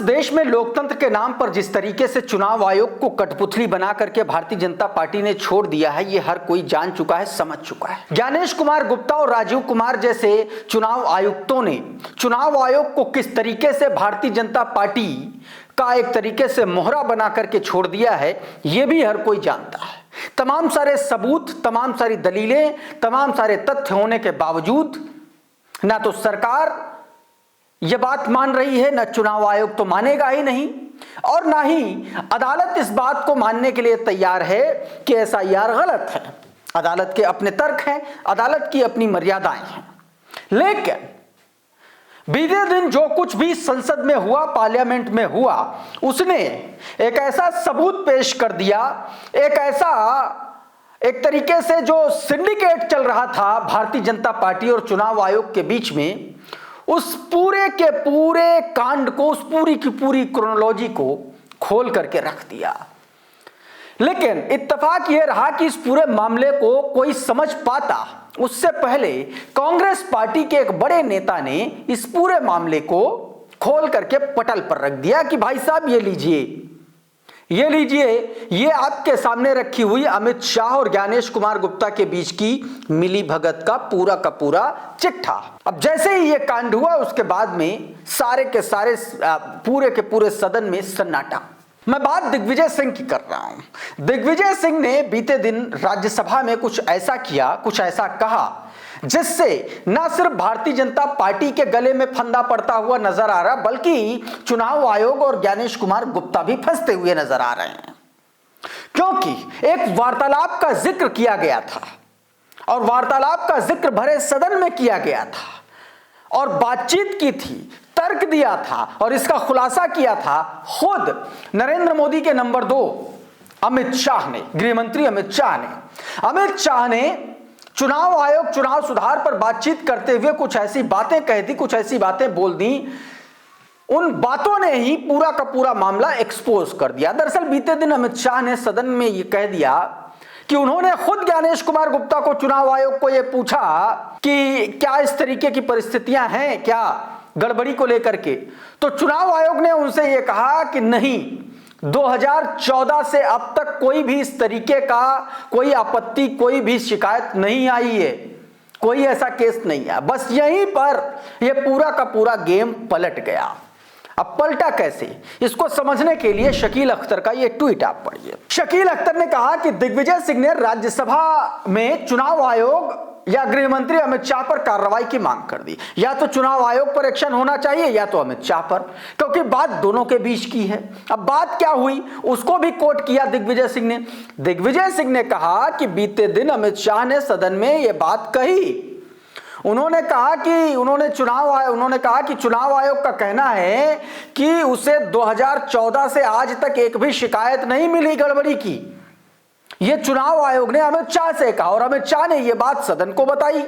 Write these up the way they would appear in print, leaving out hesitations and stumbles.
देश में लोकतंत्र के नाम पर जिस तरीके से चुनाव आयोग को कठपुतली बना करके भारतीय जनता पार्टी ने छोड़ दिया है, ये हर कोई जान चुका है, समझ चुका है। ज्ञानेश कुमार गुप्ता और राजीव कुमार जैसे चुनाव आयुक्तों ने चुनाव आयोग को किस तरीके से भारतीय जनता पार्टी का एक तरीके से मोहरा बना करके छोड़ दिया है, ये भी हर कोई जानता है। तमाम सारे सबूत, तमाम सारी दलीलें, तमाम सारे तथ्य होने के बावजूद ना तो सरकार यह बात मान रही है, ना चुनाव आयोग तो मानेगा ही नहीं, और ना ही अदालत इस बात को मानने के लिए तैयार है कि एसआईआर गलत है। अदालत के अपने तर्क हैं, अदालत की अपनी मर्यादाएं हैं। लेकिन बीते दिन जो कुछ भी संसद में हुआ, पार्लियामेंट में हुआ, उसने एक ऐसा सबूत पेश कर दिया, एक तरीके से जो सिंडिकेट चल रहा था भारतीय जनता पार्टी और चुनाव आयोग के बीच में, उस पूरे के पूरे कांड को, उस पूरी की पूरी क्रोनोलॉजी को खोल करके रख दिया। लेकिन इत्तेफाक यह रहा कि इस पूरे मामले को कोई समझ पाता उससे पहले कांग्रेस पार्टी के एक बड़े नेता ने इस पूरे मामले को खोल करके पटल पर रख दिया कि भाई साहब ये लीजिए, ये आपके सामने रखी हुई अमित शाह और ज्ञानेश कुमार गुप्ता के बीच की मिली भगत का पूरा चिट्ठा। अब जैसे ही ये कांड हुआ, उसके बाद में सारे के सारे पूरे के पूरे सदन में सन्नाटा। मैं बात दिग्विजय सिंह की कर रहा हूं। दिग्विजय सिंह ने बीते दिन राज्यसभा में कुछ ऐसा किया, कुछ ऐसा कहा, जिससे न सिर्फ भारतीय जनता पार्टी के गले में फंदा पड़ता हुआ नजर आ रहा, बल्कि चुनाव आयोग और ज्ञानेश कुमार गुप्ता भी फंसते हुए नजर आ रहे हैं। क्योंकि एक वार्तालाप का जिक्र किया गया था और वार्तालाप का जिक्र भरे सदन में किया गया था और बातचीत की थी, तर्क दिया था और इसका खुलासा किया था खुद नरेंद्र मोदी के नंबर 2 अमित शाह ने, गृह मंत्री अमित शाह ने चुनाव आयोग, चुनाव सुधार पर बातचीत करते हुए कुछ ऐसी बातें कह दी, कुछ ऐसी बातें बोल दी। उन बातों ने ही पूरा का पूरा मामला एक्सपोज कर दिया। दरअसल बीते दिन अमित शाह ने सदन में यह कह दिया कि उन्होंने खुद ज्ञानेश कुमार गुप्ता को, चुनाव आयोग को यह पूछा कि क्या इस तरीके की परिस्थितियां हैं क्या गड़बड़ी को लेकर के, तो चुनाव आयोग ने उनसे यह कहा कि नहीं, 2014 से अब तक कोई भी इस तरीके का कोई आपत्ति, कोई भी शिकायत नहीं आई है, कोई ऐसा केस नहीं है। बस यहीं पर यह पूरा का पूरा गेम पलट गया। अब पलटा कैसे, इसको समझने के लिए शकील अख्तर का यह ट्वीट आप पढ़िए। शकील अख्तर ने कहा कि दिग्विजय सिंह ने राज्यसभा में चुनाव आयोग या गृह मंत्री अमित शाह पर कार्रवाई की मांग कर दी। या तो चुनाव आयोग पर एक्शन होना चाहिए या तो अमित शाह पर, क्योंकि बात दोनों के बीच की है। अब बात क्या हुई उसको भी कोट किया दिग्विजय सिंह ने। दिग्विजय सिंह ने कहा कि बीते दिन अमित शाह ने सदन में यह बात कही। उन्होंने कहा कि चुनाव आयोग का कहना है कि उसे 2014 से आज तक एक भी शिकायत नहीं मिली गड़बड़ी की। यह चुनाव आयोग ने अमित शाह से कहा और अमित शाह ने यह बात सदन को बताई।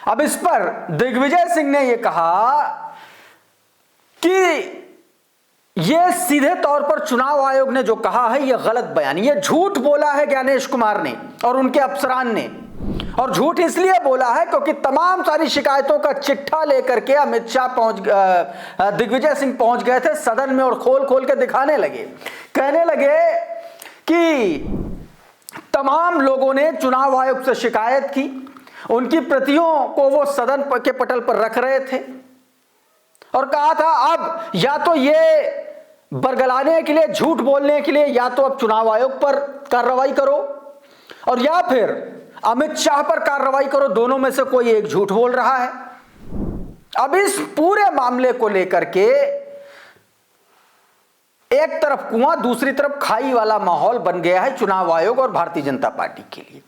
अब इस पर दिग्विजय सिंह ने यह कहा कि यह सीधे तौर पर चुनाव आयोग ने जो कहा है यह गलत बयानी, यह झूठ बोला है ज्ञानेश कुमार ने और उनके अफसरान ने। और झूठ इसलिए बोला है क्योंकि तमाम सारी शिकायतों का चिट्ठा लेकर के अमित शाह दिग्विजय सिंह पहुंच गए थे सदन में और खोल खोल के दिखाने लगे, कहने लगे कि तमाम लोगों ने चुनाव आयोग से शिकायत की, उनकी प्रतियों को वो सदन के पटल पर रख रहे थे और कहा था अब या तो ये बरगलाने के लिए, झूठ बोलने के लिए, या तो अब चुनाव आयोग पर कार्रवाई करो और या फिर अमित शाह पर कार्रवाई करो, दोनों में से कोई एक झूठ बोल रहा है। अब इस पूरे मामले को लेकर के एक तरफ कुआं दूसरी तरफ खाई वाला माहौल बन गया है चुनाव आयोग और भारतीय जनता पार्टी के लिए।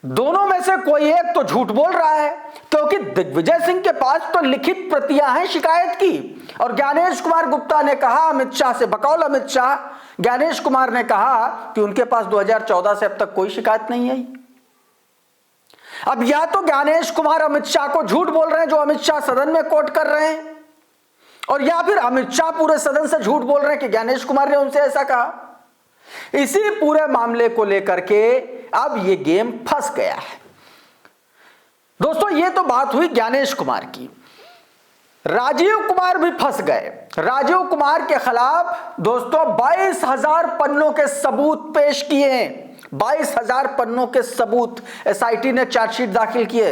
दोनों में से कोई एक तो झूठ बोल रहा है क्योंकि दिग्विजय सिंह के पास तो लिखित प्रतियां हैं शिकायत की और ज्ञानेश कुमार गुप्ता ने कहा अमित शाह से, बकौल अमित शाह, ज्ञानेश कुमार ने कहा कि उनके पास 2014 से अब तक कोई शिकायत नहीं आई। अब या तो ज्ञानेश कुमार अमित शाह को झूठ बोल रहे हैं जो अमित शाह सदन में कोट कर रहे हैं, और या फिर अमित शाह पूरे सदन से झूठ बोल रहे हैं कि ज्ञानेश कुमार ने उनसे ऐसा कहा। इसी पूरे मामले को लेकर के अब ये गेम फंस गया है। दोस्तों ये तो बात हुई ज्ञानेश कुमार की। राजीव कुमार भी फंस गए। राजीव कुमार के खिलाफ दोस्तों 22,000 पन्नों के सबूत पेश किए हैं। 22,000 पन्नों के सबूत एसआईटी ने चार्जशीट दाखिल किए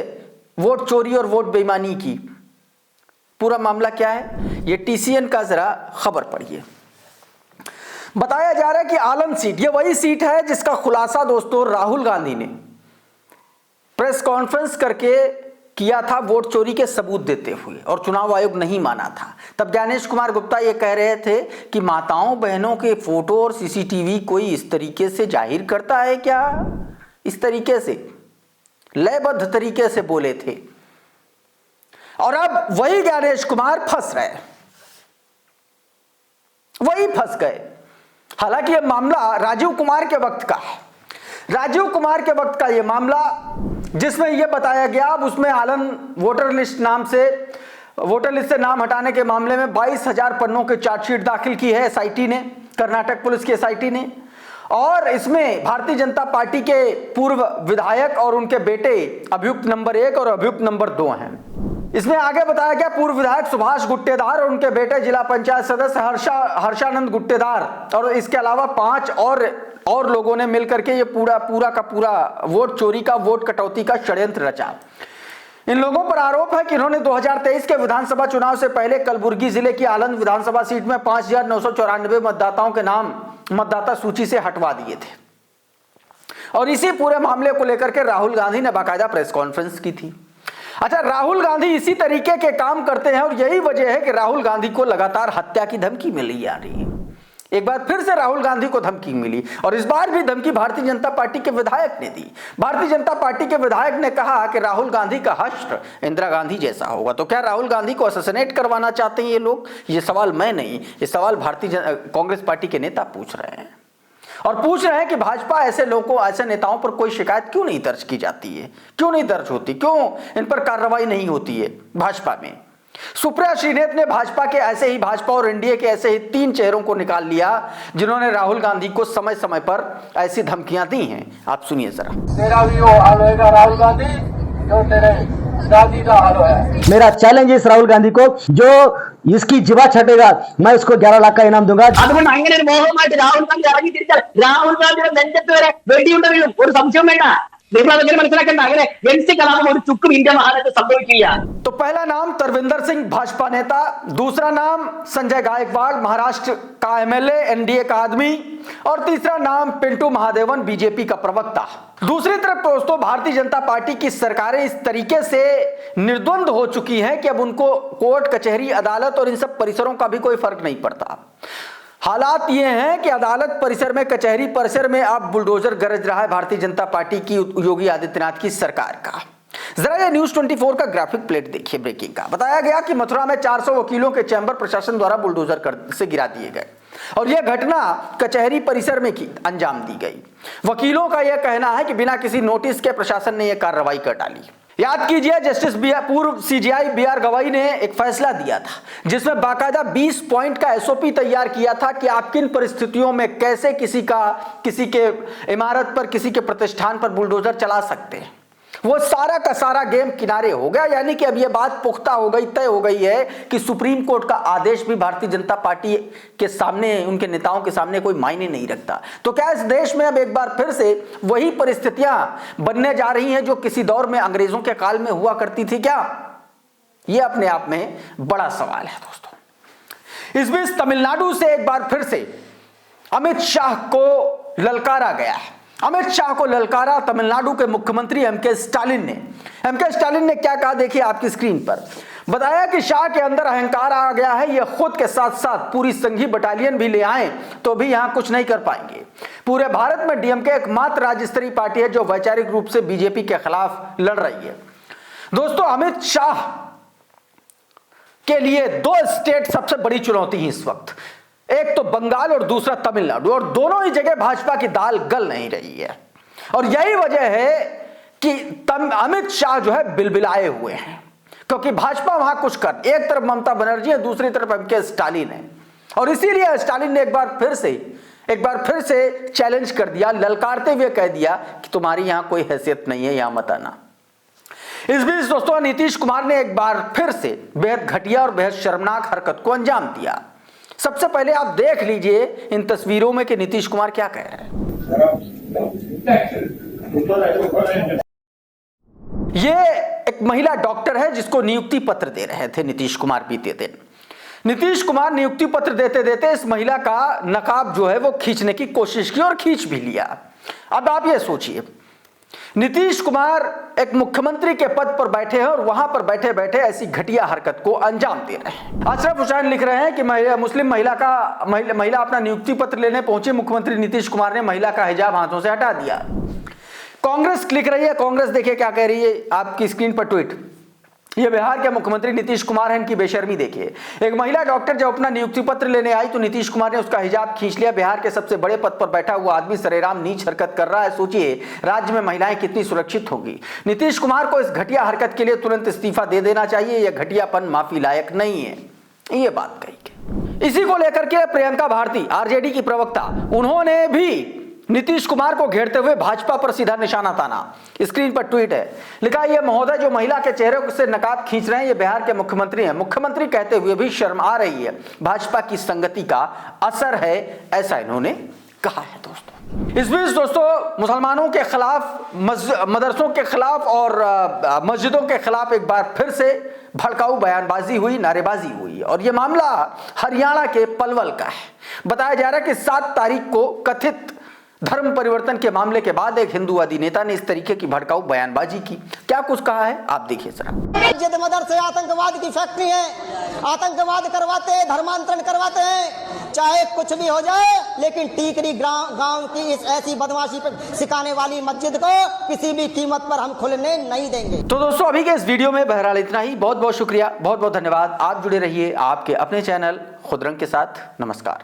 वोट चोरी और वोट बेईमानी की। पूरा मामला क्या है, ये टीसीएन का जरा खबर पढ़िए। बताया जा रहा है कि आलन सीट, ये वही सीट है जिसका खुलासा दोस्तों राहुल गांधी ने प्रेस कॉन्फ्रेंस करके किया था वोट चोरी के सबूत देते हुए, और चुनाव आयोग नहीं माना था। तब ज्ञानेश कुमार गुप्ता ये कह रहे थे कि माताओं बहनों के फोटो और सीसीटीवी कोई इस तरीके से जाहिर करता है क्या, इस तरीके से लयबद्ध तरीके से बोले थे। और अब वही ज्ञानेश कुमार फंस रहे, वही फंस गए। हालांकि यह मामला राजीव कुमार के वक्त का है, राजीव कुमार के वक्त का यह मामला जिसमें यह बताया गया। अब उसमें आलन वोटर लिस्ट से नाम हटाने के मामले में 22,000 पन्नों की चार्जशीट दाखिल की है एसआईटी ने, कर्नाटक पुलिस की एसआईटी ने। और इसमें भारतीय जनता पार्टी के पूर्व विधायक और उनके बेटे अभियुक्त नंबर 1 और अभियुक्त नंबर 2 हैं। इसमें आगे बताया गया पूर्व विधायक सुभाष गुट्टेदार और उनके बेटे जिला पंचायत सदस्य हर्षानंद गुट्टेदार और इसके अलावा 5 और लोगों ने मिलकर के ये पूरा का पूरा वोट चोरी का, वोट कटौती का षड्यंत्र रचा। इन लोगों पर आरोप है कि इन्होंने 2023 के विधानसभा चुनाव से पहले कलबुर्गी जिले की आलंद विधानसभा सीट में 5,994 मतदाताओं के नाम मतदाता सूची से हटवा दिए थे। और इसी पूरे मामले को लेकर के राहुल गांधी ने बाकायदा प्रेस कॉन्फ्रेंस की थी। अच्छा, राहुल गांधी इसी तरीके के काम करते हैं और यही वजह है कि राहुल गांधी को लगातार हत्या की धमकी मिली जा रही है। एक बार फिर से राहुल गांधी को धमकी मिली और इस बार भी धमकी भारतीय जनता पार्टी के विधायक ने दी। भारतीय जनता पार्टी के विधायक ने कहा कि राहुल गांधी का हश्र इंदिरा गांधी जैसा होगा। तो क्या राहुल गांधी को असैसिनेट करवाना चाहते हैं ये लोग? ये सवाल मैं नहीं, ये सवाल कांग्रेस पार्टी के नेता पूछ रहे हैं। और पूछ रहे हैं कि भाजपा ऐसे लोगों, ऐसे नेताओं पर कोई शिकायत क्यों नहीं दर्ज की जाती है, क्यों नहीं दर्ज होती, क्यों इन पर कार्रवाई नहीं होती है भाजपा में। सुप्रिया श्रीनेत ने भाजपा और एनडीए के ऐसे ही 3 चेहरों को निकाल लिया जिन्होंने राहुल गांधी को समय समय पर ऐसी धमकियां दी हैं। आप सुनिए जरा। तेरा भी वो हाल होएगा राहुल गांधी जो तेरे दादी का हाल है। मेरा चैलेंज है इस राहुल गांधी को, जो इसकी जीवा छटेगा मैं उसको 11 लाख का इनाम दूंगा। राहुल गांधी राहुल गांधी और संशय तो पहला नाम तरविंदर सिंह भाजपा नेता, दूसरा नाम संजय गायकवाड़ महाराष्ट्र का एमएलए एनडीए का आदमी, और तीसरा नाम पिंटू महादेवन बीजेपी का प्रवक्ता। दूसरी तरफ दोस्तों भारतीय जनता पार्टी की सरकारें इस तरीके से निर्द्वंद हो चुकी हैं कि अब उनको कोर्ट कचहरी अदालत और इन सब परिसरों का भी कोई फर्क नहीं पड़ता। हालात ये हैं कि अदालत परिसर में, कचहरी परिसर में अब बुलडोजर गरज रहा है भारतीय जनता पार्टी की, योगी आदित्यनाथ की सरकार का। जरा ये न्यूज 24 का ग्राफिक प्लेट देखिए ब्रेकिंग का। बताया गया कि मथुरा में 400 वकीलों के चैंबर प्रशासन द्वारा बुलडोजर से गिरा दिए गए और यह घटना कचहरी परिसर में अंजाम दी गई। वकीलों का यह कहना है कि बिना किसी नोटिस के प्रशासन ने यह कार्रवाई कर डाली। याद कीजिए जस्टिस पूर्व सीजीआई बीआर गवाई ने एक फैसला दिया था जिसमें बाकायदा 20 पॉइंट का एसओपी तैयार किया था कि आप किन परिस्थितियों में कैसे किसी के इमारत पर, किसी के प्रतिष्ठान पर बुलडोजर चला सकते हैं। वो सारा का सारा गेम किनारे हो गया, यानी कि अब यह बात पुख्ता हो गई, तय हो गई है कि सुप्रीम कोर्ट का आदेश भी भारतीय जनता पार्टी के सामने, उनके नेताओं के सामने कोई मायने नहीं रखता। तो क्या इस देश में अब एक बार फिर से वही परिस्थितियां बनने जा रही हैं जो किसी दौर में अंग्रेजों के काल में हुआ करती थी क्या? यह अपने आप में बड़ा सवाल है दोस्तों। इस बीच तमिलनाडु से एक बार फिर से अमित शाह को ललकारा गया है। अमित शाह को ललकारा तमिलनाडु के मुख्यमंत्री एमके स्टालिन ने। एमके स्टालिन ने क्या कहा देखिए आपकी स्क्रीन पर। बताया कि शाह के अंदर अहंकार आ गया है, यह खुद के साथ साथ पूरी संघी बटालियन भी ले आए तो भी यहां कुछ नहीं कर पाएंगे। पूरे भारत में डीएमके एकमात्र राज्य स्तरीय पार्टी है जो वैचारिक रूप से बीजेपी के खिलाफ लड़ रही है। दोस्तों अमित शाह के लिए 2 स्टेट सबसे बड़ी चुनौती है इस वक्त, एक तो बंगाल और दूसरा तमिलनाडु, और दोनों ही जगह भाजपा की दाल गल नहीं रही है। और यही वजह है कि अमित शाह जो है बिलबिलाए हुए हैं क्योंकि भाजपा वहां कुछ कर, एक तरफ ममता बनर्जी है, दूसरी तरफ एमके स्टालिन है। और इसीलिए स्टालिन ने एक बार फिर से चैलेंज कर दिया, ललकारते हुए कह दिया कि तुम्हारी यहां कोई हैसियत नहीं है, यहां मत आना। इस बीच दोस्तों नीतीश कुमार ने एक बार फिर से बेहद घटिया और बेहद शर्मनाक हरकत को अंजाम दिया। सबसे पहले आप देख लीजिए इन तस्वीरों में कि नीतीश कुमार क्या कह रहे हैं। ये एक महिला डॉक्टर है जिसको नियुक्ति पत्र दे रहे थे नीतीश कुमार बीते दिन। नीतीश कुमार नियुक्ति पत्र देते देते इस महिला का नकाब जो है वो खींचने की कोशिश की और खींच भी लिया। अब आप ये सोचिए, नीतीश कुमार एक मुख्यमंत्री के पद पर बैठे हैं और वहां पर बैठे बैठे ऐसी घटिया हरकत को अंजाम दे रहे हैं। अशरफ हुसैन लिख रहे हैं कि मुस्लिम महिला अपना नियुक्ति पत्र लेने पहुंची, मुख्यमंत्री नीतीश कुमार ने महिला का हिजाब हाथों से हटा दिया। कांग्रेस लिख रही है, कांग्रेस देखिए क्या कह रही है आपकी स्क्रीन पर ट्वीट। ये बिहार के मुख्यमंत्री नीतीश कुमार हैं, इनकी बेशर्मी देखिए। एक महिला डॉक्टर जब अपना नियुक्ति पत्र लेने आई तो नीतीश कुमार ने उसका हिजाब खींच लिया। बिहार के सबसे बड़े पद पर बैठा हुआ आदमी सरेराम नीच हरकत कर रहा है। सोचिए राज्य में महिलाएं कितनी सुरक्षित होगी। नीतीश कुमार को इस घटिया हरकत के लिए तुरंत इस्तीफा दे देना चाहिए। यह घटियापन माफी लायक नहीं है, ये बात कही। इसी को लेकर के प्रियंका भारती आरजेडी की प्रवक्ता, उन्होंने भी नीतीश कुमार को घेरते हुए भाजपा पर सीधा निशाना ताना। स्क्रीन पर ट्वीट है, लिखा ये महोदय जो महिला के चेहरे से नकाब खींच रहे हैं ये बिहार के मुख्यमंत्री हैं। मुख्यमंत्री कहते हुए भी शर्म आ रही है। भाजपा की संगति का असर है, ऐसा इन्होंने कहा है। दोस्तों इस बीच दोस्तों मुसलमानों के खिलाफ, मदरसों के खिलाफ और मस्जिदों के खिलाफ एक बार फिर से भड़काऊ बयानबाजी हुई, नारेबाजी हुई और यह मामला हरियाणा के पलवल का है। बताया जा रहा है कि 7 तारीख को कथित धर्म परिवर्तन के मामले के बाद एक हिंदूवादी नेता ने इस तरीके की भड़काऊ बयानबाजी की। क्या कुछ कहा है आप देखिए जरा। मस्जिद मदरसे आतंकवाद की फैक्ट्री है, आतंकवाद करवाते हैं, धर्मांतरण करवाते हैं, चाहे कुछ भी हो जाए, लेकिन टीकरी गांव की इस ऐसी बदमाशी पर सिखाने वाली मस्जिद को किसी भी कीमत पर हम खुलने नहीं देंगे। तो दोस्तों अभी के इस वीडियो में बहरहाल इतना ही। बहुत बहुत शुक्रिया, बहुत बहुत धन्यवाद। आप जुड़े रहिए आपके अपने चैनल खुदरंग के साथ। नमस्कार।